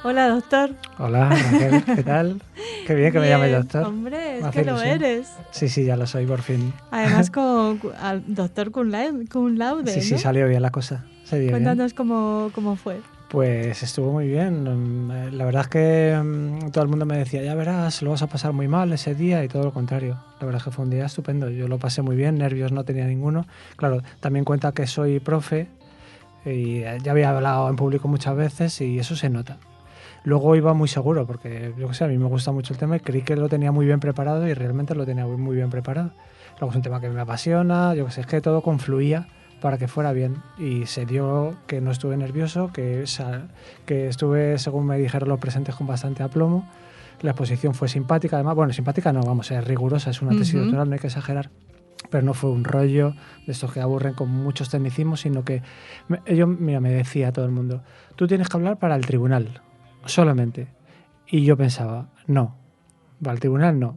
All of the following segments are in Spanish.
Hola, doctor. Hola, Raquel, ¿qué tal? Qué bien que me llames doctor. Hombre, es Me que hace lo ilusión. eres. Sí, ya lo soy, por fin. Además, al doctor cum laude, Sí, ¿no? salió bien la cosa. Se dio bien. Cuéntanos cómo fue. Pues estuvo muy bien. La verdad es que todo el mundo me decía, ya verás, lo vas a pasar muy mal ese día, y todo lo contrario. La verdad es que fue un día estupendo. Yo lo pasé muy bien, nervios no tenía ninguno. Claro, también cuenta que soy profe y ya había hablado en público muchas veces y eso se nota. Luego iba muy seguro porque, yo qué sé, a mí me gusta mucho el tema y creí que lo tenía muy bien preparado y realmente lo tenía muy bien preparado. Luego es un tema que me apasiona, yo qué sé, es que todo confluía para que fuera bien y se dio que no estuve nervioso, que estuve, según me dijeron los presentes, con bastante aplomo. La exposición fue simpática, además, bueno, simpática no, vamos, es rigurosa, es una tesis doctoral, no hay que exagerar. Pero no fue un rollo de estos que aburren con muchos tecnicismos, sino que me decía todo el mundo, tú tienes que hablar para el tribunal, solamente. Y yo pensaba, no, al tribunal no.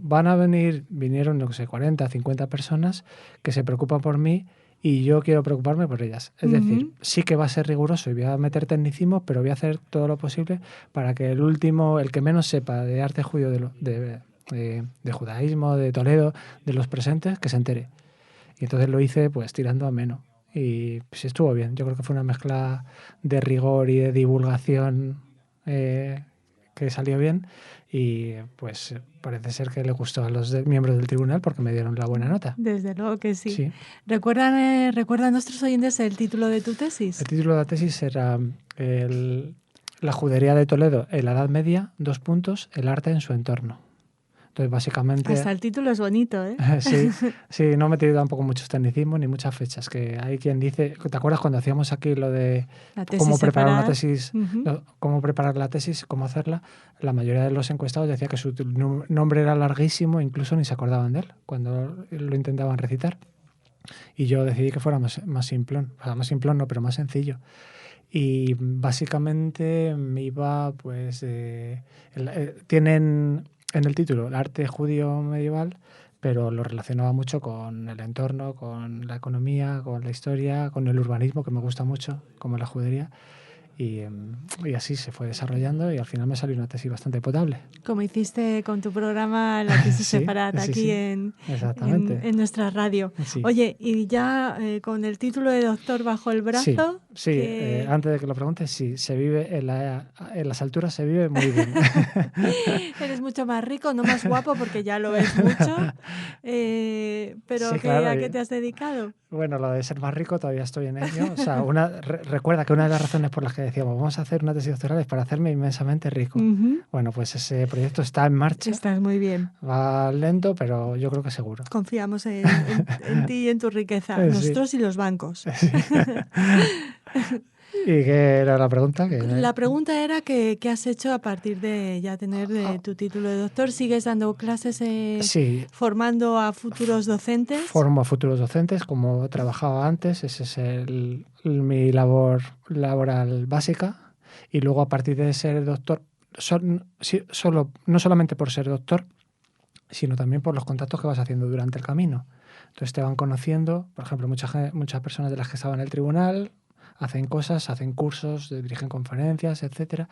Vinieron, no sé, 40, 50 personas que se preocupan por mí y yo quiero preocuparme por ellas. Es decir, sí que va a ser riguroso y voy a meter tecnicismos, pero voy a hacer todo lo posible para que el que menos sepa de arte judío, de judaísmo, de Toledo, de los presentes, que se entere. Y entonces lo hice pues tirando ameno. Y pues estuvo bien. Yo creo que fue una mezcla de rigor y de divulgación que salió bien. Y pues parece ser que le gustó a los miembros del tribunal porque me dieron la buena nota. Desde luego que sí. Sí. ¿Recuerda a nuestros oyentes el título de tu tesis? El título de la tesis era La judería de Toledo en la Edad Media, el arte en su entorno. Entonces, básicamente... Hasta el título es bonito, ¿eh? Sí, no he metido tampoco muchos tecnicismos ni muchas fechas, que hay quien dice... ¿Te acuerdas cuando hacíamos aquí lo de cómo preparar una tesis, cómo preparar la tesis, cómo hacerla? La mayoría de los encuestados decía que su nombre era larguísimo, incluso ni se acordaban de él cuando lo intentaban recitar. Y yo decidí que fuera más simplón. O sea, más simplón no, pero más sencillo. Y básicamente me iba, pues... tienen en el título el arte judío medieval, pero lo relacionaba mucho con el entorno, con la economía, con la historia, con el urbanismo, que me gusta mucho, como la judería. Y así se fue desarrollando y al final me salió una tesis bastante potable. Como hiciste con tu programa La tesis Sefarat aquí en nuestra radio. Sí. Oye, y ya con el título de doctor bajo el brazo... Sí. Antes de que lo preguntes, sí, se vive en las alturas se vive muy bien. Eres mucho más rico, no más guapo, porque ya lo es mucho. Pero sí, claro, ¿a qué te has dedicado? Bueno, lo de ser más rico todavía estoy en ello. O sea, recuerda que una de las razones por las que decíamos vamos a hacer una tesis doctoral es para hacerme inmensamente rico. Bueno, pues ese proyecto está en marcha. Estás muy bien. Va lento, pero yo creo que seguro. Confiamos en ti y en tu riqueza. Nosotros y los bancos. Sí. ¿Y qué era la pregunta? La pregunta era ¿qué has hecho a partir de ya tener tu título de doctor? ¿Sigues dando clases formando a futuros docentes? Formo a futuros docentes, como trabajaba antes. Ese es mi labor laboral básica. Y luego, a partir de ser doctor, no solamente por ser doctor, sino también por los contactos que vas haciendo durante el camino. Entonces te van conociendo, por ejemplo, muchas personas de las que estaban en el tribunal hacen cosas, hacen cursos, dirigen conferencias, etcétera.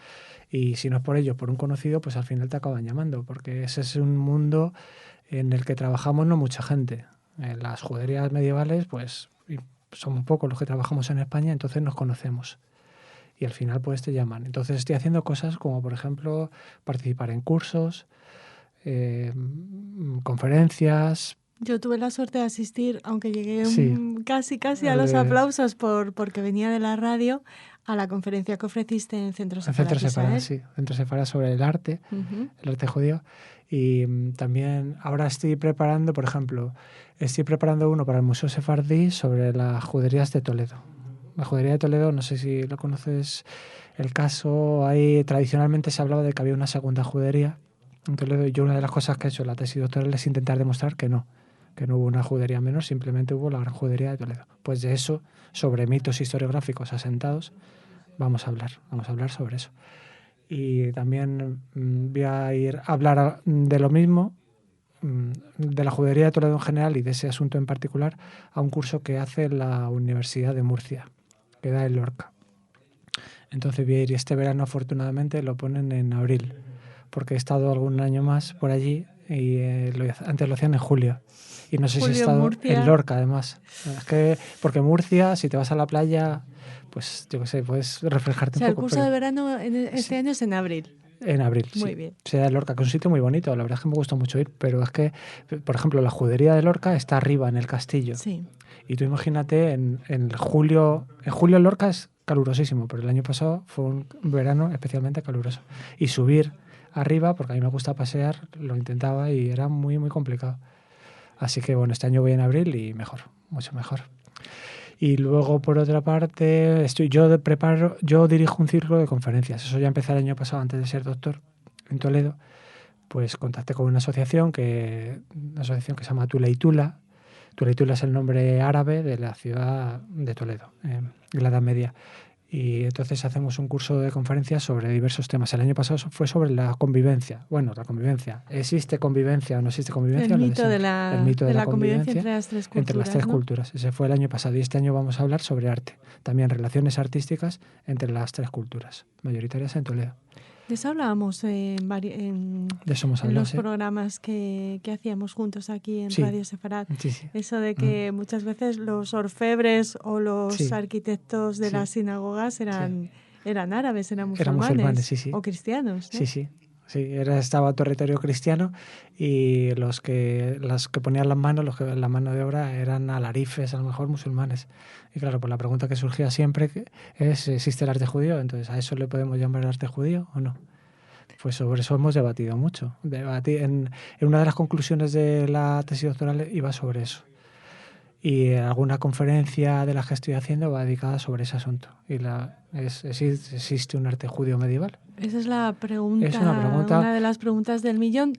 Y si no es por ello, por un conocido, pues al final te acaban llamando, porque ese es un mundo en el que trabajamos no mucha gente. En las juderías medievales, pues somos pocos los que trabajamos en España, entonces nos conocemos. Y al final pues te llaman. Entonces estoy haciendo cosas como, por ejemplo, participar en cursos, conferencias. Yo tuve la suerte de asistir, aunque llegué casi a los aplausos porque venía de la radio, a la conferencia que ofreciste en Centro Sefarat. Sí, Centro Sefarat sobre el arte, el arte judío. Y también ahora estoy preparando, por ejemplo, uno para el Museo Sefardí sobre las juderías de Toledo. La judería de Toledo, no sé si lo conoces, el caso, ahí tradicionalmente se hablaba de que había una segunda judería en Toledo, y yo una de las cosas que he hecho en la tesis doctoral es intentar demostrar que no hubo una judería menor, simplemente hubo la gran judería de Toledo. Pues de eso, sobre mitos historiográficos asentados, vamos a hablar sobre eso. Y también voy a ir a hablar de lo mismo, de la judería de Toledo en general y de ese asunto en particular, a un curso que hace la Universidad de Murcia, que da en Lorca. Entonces voy a ir, y este verano afortunadamente lo ponen en abril, porque he estado algún año más por allí y antes lo hacían en julio. Y no sé si he estado en Lorca, además. Es que, porque Murcia, si te vas a la playa, pues yo qué sé, puedes reflejarte un poco. El curso de verano este año es en abril. En abril, muy sí. bien. Sea de Lorca, que es un sitio muy bonito. La verdad es que me gusta mucho ir, pero es que, por ejemplo, la judería de Lorca está arriba, en el castillo. Sí. Y tú imagínate, en julio Lorca es calurosísimo, pero el año pasado fue un verano especialmente caluroso. Y subir arriba, porque a mí me gusta pasear, lo intentaba y era muy, muy complicado. Así que bueno, este año voy en abril y mejor, mucho mejor. Y luego, por otra parte, yo dirijo un círculo de conferencias. Eso ya empecé el año pasado, antes de ser doctor, en Toledo. Pues contacté con una asociación que se llama Tula y Tula. Tula y Tula es el nombre árabe de la ciudad de Toledo, en la Edad Media. Y entonces hacemos un curso de conferencias sobre diversos temas. El año pasado fue sobre la convivencia. Bueno, la convivencia. ¿Existe convivencia o no existe convivencia? El mito de la convivencia entre las tres culturas. Entre las tres culturas. Ese fue el año pasado. Y este año vamos a hablar sobre arte. También relaciones artísticas entre las tres culturas, mayoritarias en Toledo. De eso hablábamos en los programas que hacíamos juntos aquí en Radio Sefarad. Sí, sí. Eso de que muchas veces los orfebres o los arquitectos de las sinagogas eran árabes, eran musulmanes, sí. O cristianos, ¿no? Sí. Sí, estaba territorio cristiano y los que ponían las manos, la mano de obra eran alarifes, a lo mejor musulmanes. Y claro, pues la pregunta que surgía siempre es, ¿existe el arte judío? Entonces, ¿a eso le podemos llamar arte judío o no? Pues sobre eso hemos debatido mucho. En una de las conclusiones de la tesis doctoral iba sobre eso. Y alguna conferencia de las que estoy haciendo va dedicada sobre ese asunto. ¿Existe un arte judío medieval? Esa es la pregunta, una de las preguntas del millón.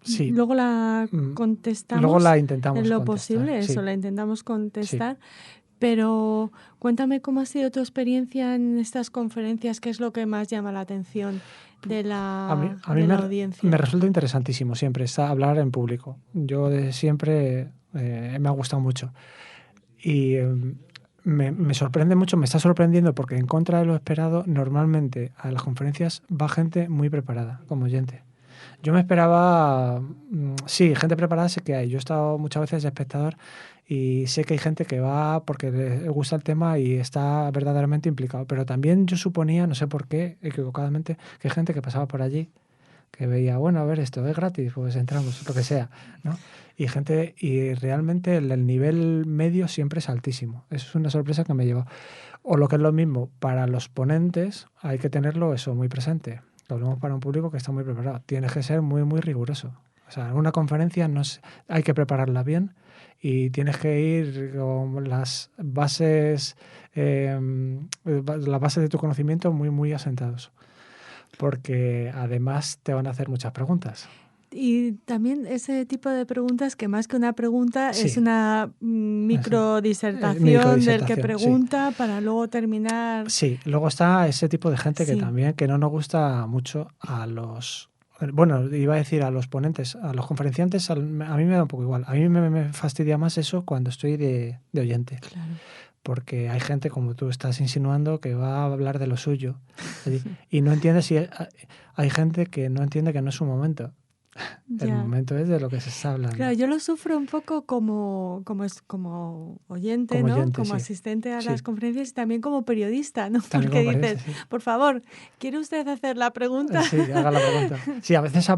Sí. Luego la contestamos. Luego la intentamos en lo contestar, posible, sí. eso, la intentamos contestar. Sí. Pero cuéntame cómo ha sido tu experiencia en estas conferencias, qué es lo que más llama la atención de la audiencia. Me resulta interesantísimo siempre hablar en público. Yo siempre me ha gustado mucho. Y me sorprende mucho, me está sorprendiendo porque en contra de lo esperado, normalmente a las conferencias va gente muy preparada como oyente. Yo me esperaba, sí, gente preparada sé que hay. Yo he estado muchas veces de espectador y sé que hay gente que va porque le gusta el tema y está verdaderamente implicado. Pero también yo suponía, no sé por qué, equivocadamente, que hay gente que pasaba por allí, que veía, bueno, a ver, esto es gratis, pues entramos, lo que sea, ¿no? Y realmente el nivel medio siempre es altísimo. Eso es una sorpresa que me llevó. O lo que es lo mismo, para los ponentes hay que tenerlo eso muy presente. Lo hablamos para un público que está muy preparado. Tienes que ser muy, muy riguroso. O sea, en una conferencia hay que prepararla bien y tienes que ir con las bases de tu conocimiento muy, muy asentados. Porque además te van a hacer muchas preguntas. Y también ese tipo de preguntas que más que una pregunta es una microdisertación del que pregunta para luego terminar. Sí, luego está ese tipo de gente que también que no nos gusta mucho a los... Bueno, iba a decir a los ponentes, a los conferenciantes, a mí me da un poco igual. A mí me fastidia más eso cuando estoy de oyente. Claro. Porque hay gente, como tú estás insinuando, que va a hablar de lo suyo. Y no entiende hay gente que no entiende que no es su momento. El momento es de lo que se está hablando. Claro, yo lo sufro un poco como oyente, ¿no? Como asistente a las conferencias y también como periodista, ¿no? Porque dices, por favor, ¿quiere usted hacer la pregunta? Sí, haga la pregunta. Sí, a veces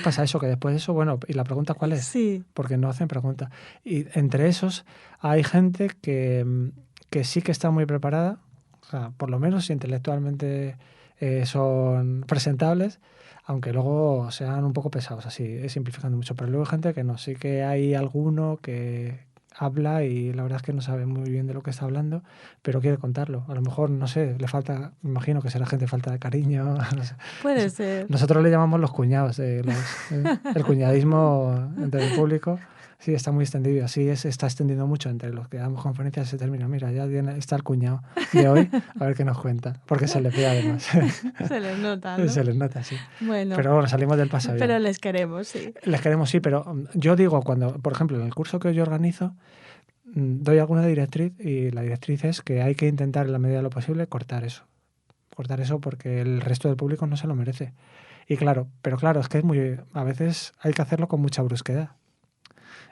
pasa eso, que después de eso, bueno, ¿y la pregunta cuál es? Sí. Porque no hacen pregunta. Y entre esos hay gente que sí que está muy preparada, o sea, por lo menos intelectualmente son presentables, aunque luego sean un poco pesados, así, simplificando mucho. Pero luego hay gente que no, sí que hay alguno que habla y la verdad es que no sabe muy bien de lo que está hablando, pero quiere contarlo. A lo mejor, no sé, le falta, me imagino que será gente falta de cariño. No sé. Puede ser. Nosotros le llamamos los cuñados, el cuñadismo entre el público. Sí, está muy extendido y así está extendiendo mucho entre los que damos conferencias. Se termina, mira, ya está el cuñado de hoy, a ver qué nos cuenta, porque se le ve además. Se les nota, ¿no? Se les nota, sí. Bueno, pero bueno, salimos del paso. Pero les queremos, sí. Les queremos, sí, pero yo digo, por ejemplo, en el curso que yo organizo, doy alguna directriz y la directriz es que hay que intentar en la medida de lo posible cortar eso. cortar eso porque el resto del público no se lo merece. Y claro, es que a veces hay que hacerlo con mucha brusquedad.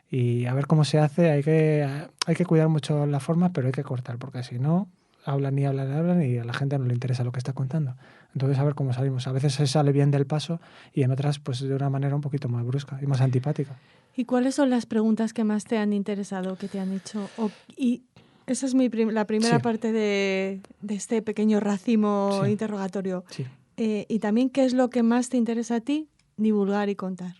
Y a ver cómo se hace, hay que cuidar mucho las formas, pero hay que cortar, porque si no, hablan y a la gente no le interesa lo que está contando. Entonces, a ver cómo salimos. A veces se sale bien del paso y en otras, pues de una manera un poquito más brusca y más antipática. ¿Y cuáles son las preguntas que más te han interesado, que te han hecho? Y esa es la primera parte de este pequeño racimo interrogatorio. Sí. Y también, ¿qué es lo que más te interesa a ti divulgar y contar?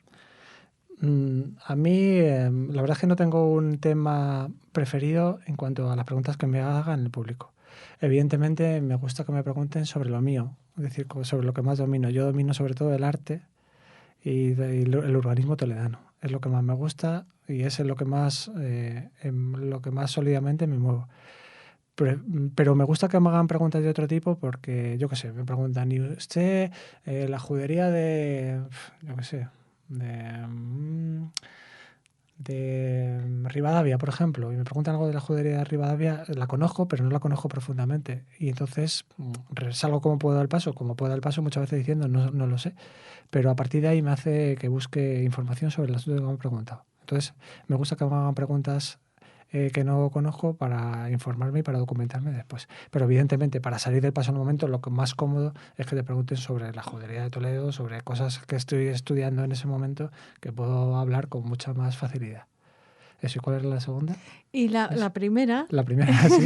A mí, la verdad es que no tengo un tema preferido en cuanto a las preguntas que me hagan el público. Evidentemente, me gusta que me pregunten sobre lo mío, es decir, sobre lo que más domino. Yo domino sobre todo el arte y el urbanismo toledano. Es lo que más me gusta y es en lo que más sólidamente me muevo. Pero me gusta que me hagan preguntas de otro tipo porque, yo qué sé, me preguntan, ¿y usted la judería de, yo qué sé, de Rivadavia, por ejemplo, y me preguntan algo de la judería de Rivadavia, la conozco, pero no la conozco profundamente. Y entonces salgo como puedo al paso, muchas veces diciendo no lo sé, pero a partir de ahí me hace que busque información sobre el asunto que me han preguntado. Entonces, me gusta que me hagan preguntas que no conozco para informarme y para documentarme después. Pero evidentemente, para salir del paso en un momento, lo que más cómodo es que te pregunten sobre la judería de Toledo, sobre cosas que estoy estudiando en ese momento, que puedo hablar con mucha más facilidad. ¿Eso y cuál era la segunda? Y la primera... La primera, sí.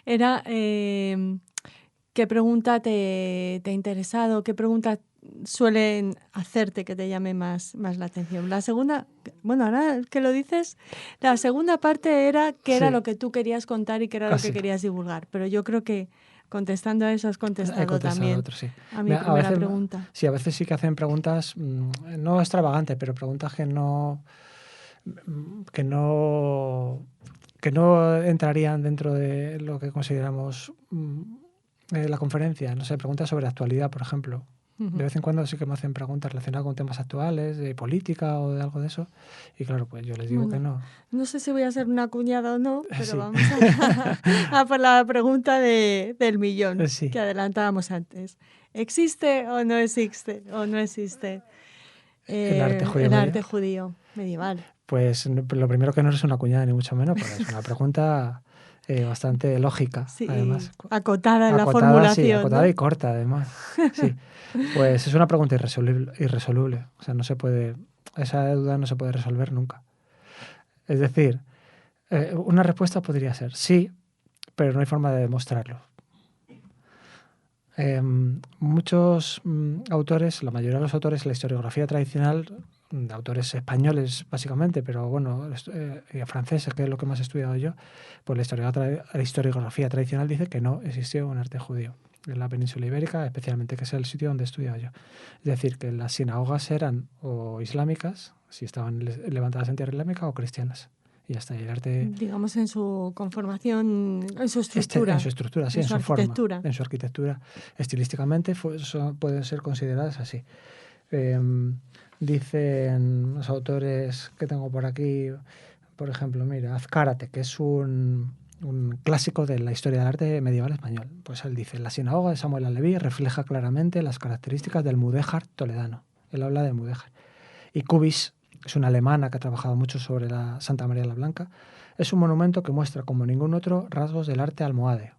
Era ¿qué pregunta te ha interesado? ¿Qué pregunta suelen hacerte que te llame más la atención? La segunda, bueno, ahora que lo dices, la segunda parte era qué era lo que tú querías contar y qué era lo que querías divulgar. Pero yo creo que contestando a eso has contestado también a mi primera pregunta. Sí, a veces sí que hacen preguntas no extravagantes, pero preguntas que no entrarían dentro de lo que consideramos la conferencia. No sé, preguntas sobre actualidad, por ejemplo. De vez en cuando sí que me hacen preguntas relacionadas con temas actuales, de política o de algo de eso. Y claro, pues yo les digo que no. No sé si voy a ser una cuñada o no, pero vamos a por la pregunta del millón que adelantábamos antes. ¿Existe o no existe? El arte judío medieval. Pues lo primero que no es una cuñada, ni mucho menos, porque es una pregunta bastante lógica, además. Acotada en la formulación. Sí, acotada y corta, además. Sí. Pues es una pregunta irresoluble. O sea, no se puede, esa duda no se puede resolver nunca. Es decir, una respuesta podría ser sí, pero no hay forma de demostrarlo. Muchos autores, la mayoría de los autores de la historiografía tradicional, de autores españoles básicamente, pero bueno, franceses, que es lo que más he estudiado yo, pues la historiografía tradicional dice que no existió un arte judío en la península ibérica, especialmente que es el sitio donde he estudiado yo. Es decir, que las sinagogas eran o islámicas, si estaban levantadas en tierra islámica, o cristianas. Y ya está. Y el arte, digamos, en su conformación, en su estructura. En su estructura, sí, en su forma. En su arquitectura. Estilísticamente pueden ser consideradas así. Dicen los autores que tengo por aquí, por ejemplo, mira, Azcárate, que es un clásico de la historia del arte medieval español. Pues él dice, la sinagoga de Samuel Aleví refleja claramente las características del mudéjar toledano. Él habla de mudéjar. Y Cubis, es una alemana que ha trabajado mucho sobre la Santa María la Blanca, es un monumento que muestra como ningún otro rasgos del arte almohade.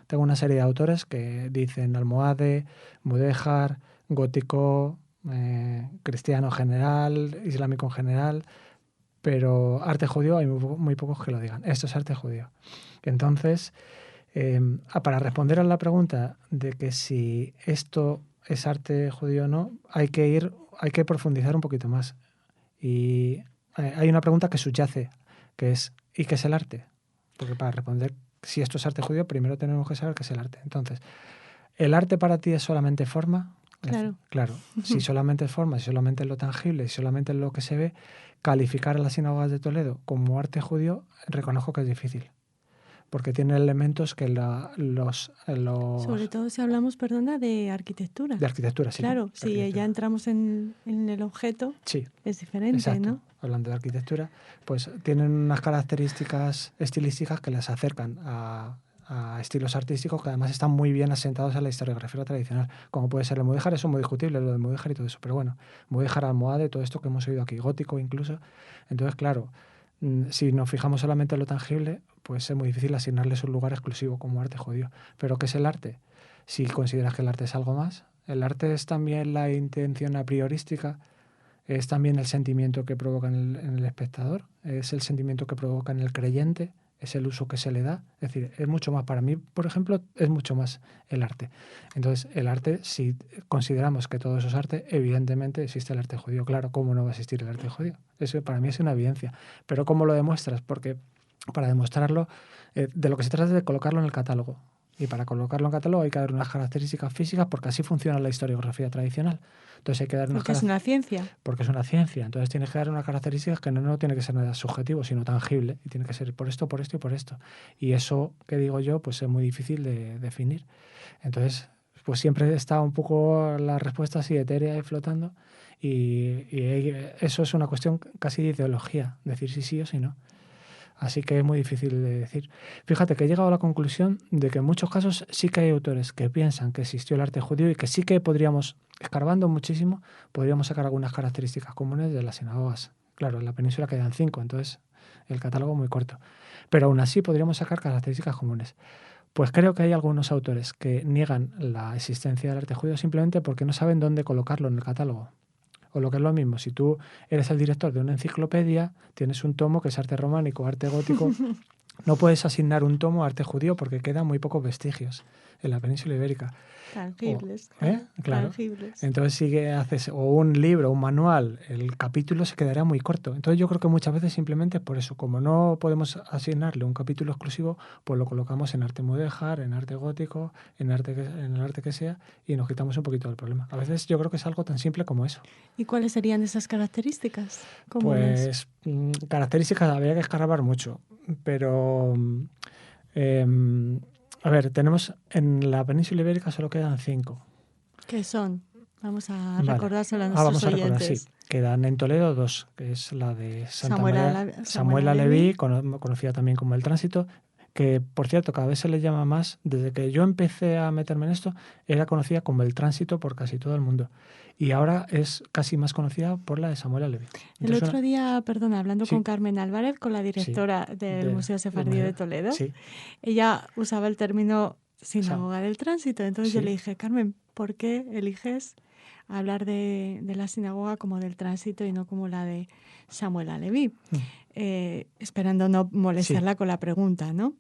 Tengo una serie de autores que dicen almohade, mudéjar, gótico, cristiano en general, islámico en general, pero arte judío hay muy pocos que lo digan. Esto es arte judío. Entonces, para responder a la pregunta de que si esto es arte judío o no, hay que profundizar un poquito más. Y hay una pregunta que subyace, que es ¿y qué es el arte? Porque para responder si esto es arte judío, primero tenemos que saber qué es el arte. Entonces, ¿el arte para ti es solamente forma? Claro. Si solamente es forma, si solamente es lo tangible, si solamente es lo que se ve, calificar a las sinagogas de Toledo como arte judío, reconozco que es difícil. Porque tiene elementos que los... Sobre todo si hablamos, de arquitectura. De arquitectura, sí. Claro, si ya entramos en el objeto, sí, es diferente, exacto. ¿no? Hablando de arquitectura, pues tienen unas características estilísticas que las acercan a a estilos artísticos que además están muy bien asentados en la historiografía tradicional, como puede ser el mudéjar. Eso es muy discutible, lo de mudéjar y todo eso, pero bueno, mudéjar, almohade, todo esto que hemos oído aquí, gótico incluso. Entonces, claro, si nos fijamos solamente en lo tangible, pues es muy difícil asignarles un lugar exclusivo como arte judío. ¿Pero qué es el arte? Si consideras que el arte es algo más, el arte es también la intención a priorística, es también el sentimiento que provoca en el espectador, es el sentimiento que provoca en el creyente, es el uso que se le da. Es decir, es mucho más, para mí, por ejemplo, es mucho más el arte. Entonces, el arte, si consideramos que todo eso es arte, evidentemente existe el arte judío. Claro, ¿cómo no va a existir el arte judío? Eso para mí es una evidencia. Pero ¿cómo lo demuestras? Porque para demostrarlo, de lo que se trata es de colocarlo en el catálogo. Y para colocarlo en catálogo hay que dar unas características físicas porque así funciona la historiografía tradicional. Entonces hay que dar unas Porque es una ciencia. Porque es una ciencia. Entonces tienes que dar unas características que no tiene que ser nada subjetivo, sino tangible. Y tiene que ser por esto, por esto y por esto. Y eso, que digo yo, pues es muy difícil de definir. Entonces, pues siempre está un poco la respuesta así etérea y flotando. Y eso es una cuestión casi de ideología, decir si sí o si no. Así que es muy difícil de decir. Fíjate que he llegado a la conclusión de que en muchos casos sí que hay autores que piensan que existió el arte judío y que sí que podríamos, escarbando muchísimo, podríamos sacar algunas características comunes de las sinagogas. Claro, en la península quedan 5, entonces el catálogo muy corto. Pero aún así podríamos sacar características comunes. Pues creo que hay algunos autores que niegan la existencia del arte judío simplemente porque no saben dónde colocarlo en el catálogo. O lo que es lo mismo, si tú eres el director de una enciclopedia, tienes un tomo que es arte románico, arte gótico, no puedes asignar un tomo a arte judío porque quedan muy pocos vestigios en la península ibérica. Tangibles. Claro. Tangibles. Entonces sí que haces o un libro, un manual, el capítulo se quedará muy corto. Entonces yo creo que muchas veces simplemente por eso, como no podemos asignarle un capítulo exclusivo, pues lo colocamos en arte mudéjar, en arte gótico, en el arte que sea, y nos quitamos un poquito del problema. A veces yo creo que es algo tan simple como eso. ¿Y cuáles serían esas características comunes? Pues características habría que escarbar mucho, pero a ver, tenemos en la península ibérica solo quedan 5. ¿Qué son? Vamos a Vale. recordárselo a nuestros Vamos a recordar, oyentes. sí. Quedan en Toledo 2, que es la de Samuel Leví, conocida también como El Tránsito, que, por cierto, cada vez se le llama más, desde que yo empecé a meterme en esto, era conocida como El Tránsito por casi todo el mundo. Y ahora es casi más conocida por la de Samuel Leví. El otro día, perdona, hablando Sí. con Carmen Álvarez, con la directora del Museo Sefardí de Toledo, sí. ella usaba el término sinagoga del tránsito. Entonces yo Sí. le dije, Carmen, ¿por qué eliges hablar de la sinagoga como del tránsito y no como la de Samuel Leví? Esperando no molestarla con la pregunta, ¿no?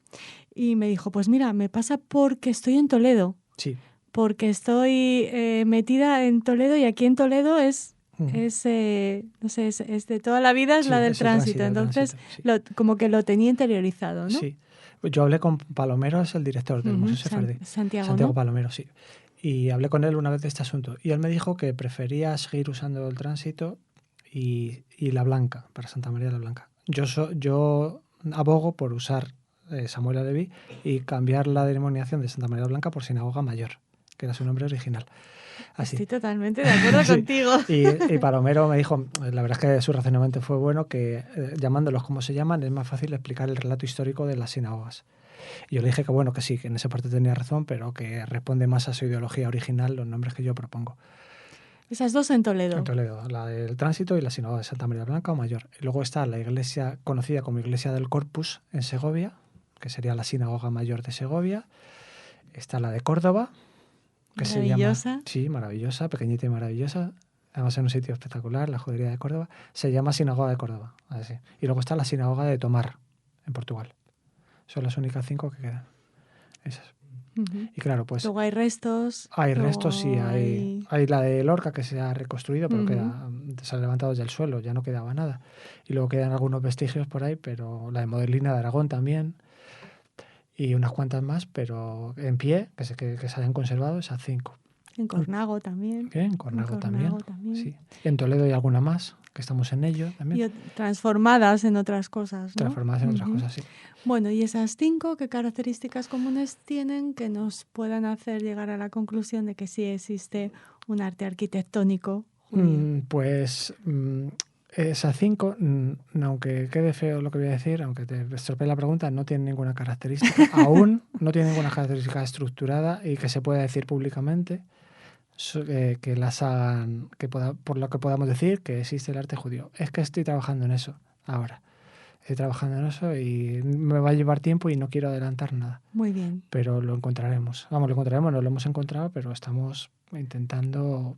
Y me dijo, pues mira, me pasa porque estoy en Toledo. Sí. Porque estoy metida en Toledo y aquí en Toledo es no sé, es de toda la vida, es la del tránsito. Entonces, como que lo tenía interiorizado, ¿no? Sí. Yo hablé con Palomero, es el director del Museo Sefardí. Santiago, ¿no? Palomero, sí. Y hablé con él una vez de este asunto. Y él me dijo que prefería seguir usando el tránsito y la Blanca, para Santa María de la Blanca. Yo abogo por usar Samuel Leví y cambiar la denominación de Santa María de la Blanca por Sinagoga Mayor, que era su nombre original. Así. Estoy totalmente de acuerdo contigo. Y Palomero me dijo, la verdad es que su razonamiento fue bueno, que llamándolos como se llaman es más fácil explicar el relato histórico de las sinagogas. Y yo le dije que bueno, que sí, que en esa parte tenía razón, pero que responde más a su ideología original los nombres que yo propongo. Esas dos en Toledo. En Toledo, la del Tránsito y la sinagoga de Santa María Blanca o Mayor. Y luego está la iglesia conocida como Iglesia del Corpus en Segovia, que sería la sinagoga mayor de Segovia. Está la de Córdoba, que maravillosa. Se llama, sí, maravillosa, pequeñita y maravillosa, además en un sitio espectacular, la judería de Córdoba, se llama Sinagoga de Córdoba. Así. Y luego está la sinagoga de Tomar, en Portugal. Son las únicas 5 que quedan. Esas. Y claro, pues... Luego hay restos. Hay restos, sí. Hay la de Lorca que se ha reconstruido, pero se ha levantado desde el suelo, ya no quedaba nada. Y luego quedan algunos vestigios por ahí, pero la de Modelina de Aragón también. Y unas cuantas más, pero en pie, que se hayan conservado, esas 5. En Cornago también. En Cornago también. Sí. En Toledo hay alguna más, que estamos en ello también. Y transformadas en otras cosas, ¿no? Transformadas en otras cosas, sí. Bueno, y esas 5, ¿qué características comunes tienen que nos puedan hacer llegar a la conclusión de que sí existe un arte arquitectónico judío? Pues Esas 5, aunque quede feo lo que voy a decir, aunque te estropee la pregunta, no tienen ninguna característica, aún no tienen ninguna característica estructurada y que se pueda decir públicamente que las hagan, por lo que podamos decir que existe el arte judío. Es que estoy trabajando en eso ahora. Estoy trabajando en eso y me va a llevar tiempo y no quiero adelantar nada. Muy bien. Pero lo encontraremos. Vamos, lo encontraremos, no lo hemos encontrado, pero estamos intentando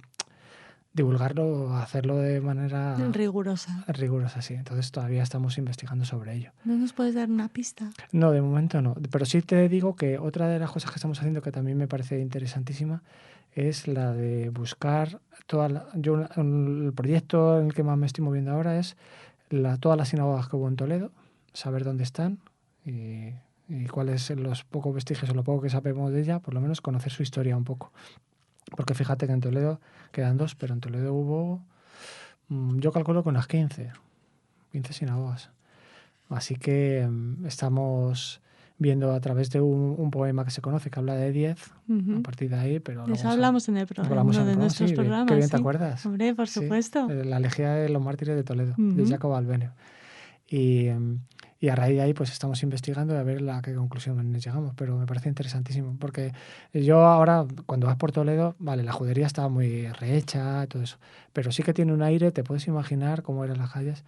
divulgarlo, hacerlo de manera rigurosa. Rigurosa, sí. Entonces todavía estamos investigando sobre ello. ¿No nos puedes dar una pista? No, de momento no. Pero sí te digo que otra de las cosas que estamos haciendo que también me parece interesantísima es la de buscar el proyecto en el que más me estoy moviendo ahora es todas las sinagogas que hubo en Toledo, saber dónde están y cuáles son los pocos vestigios o lo poco que sabemos de ella, por lo menos conocer su historia un poco. Porque fíjate que en Toledo quedan 2, pero en Toledo hubo, yo calculo que unas 15 sinagogas. Así que estamos viendo a través de un poema que se conoce que habla de 10, a partir de ahí, pero... Eso hablamos en el programa, uno de nuestros programas. Qué bien te acuerdas. Hombre, por supuesto. La elegía de los mártires de Toledo, de Jacob Albenio. Y a raíz de ahí pues estamos investigando a ver a qué conclusión llegamos, pero me parece interesantísimo, porque yo ahora, cuando vas por Toledo, vale, la judería estaba muy rehecha, todo eso, pero sí que tiene un aire, te puedes imaginar cómo eran las calles,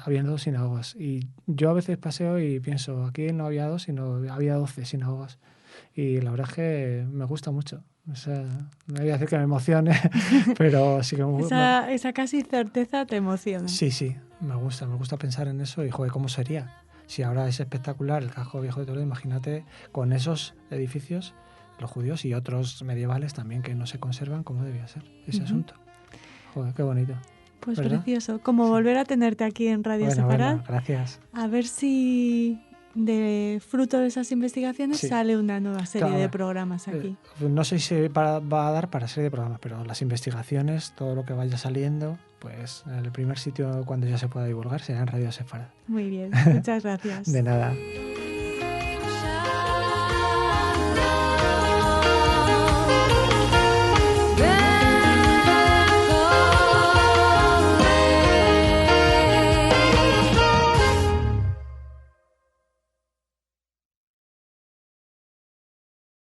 habiendo 2 sinagogas. Y yo a veces paseo y pienso, aquí no había 2, sino había 12 sinagogas. Y la verdad es que me gusta mucho. O sea, no voy a decir que me emocione, pero sí que me gusta. Esa casi certeza te emociona. Sí, me gusta pensar en eso y, joder, ¿cómo sería? Si ahora es espectacular el casco viejo de Toledo, imagínate con esos edificios, los judíos y otros medievales también que no se conservan, ¿cómo debía ser ese asunto? Joder, qué bonito. Pues ¿verdad? Precioso. Como volver a tenerte aquí en Radio Sefarad. Bueno, gracias. A ver si de fruto de esas investigaciones sale una nueva serie de programas aquí. No sé si va a dar para serie de programas, pero las investigaciones, todo lo que vaya saliendo, pues el primer sitio cuando ya se pueda divulgar será en Radio Sefarad. Muy bien, muchas gracias. De nada.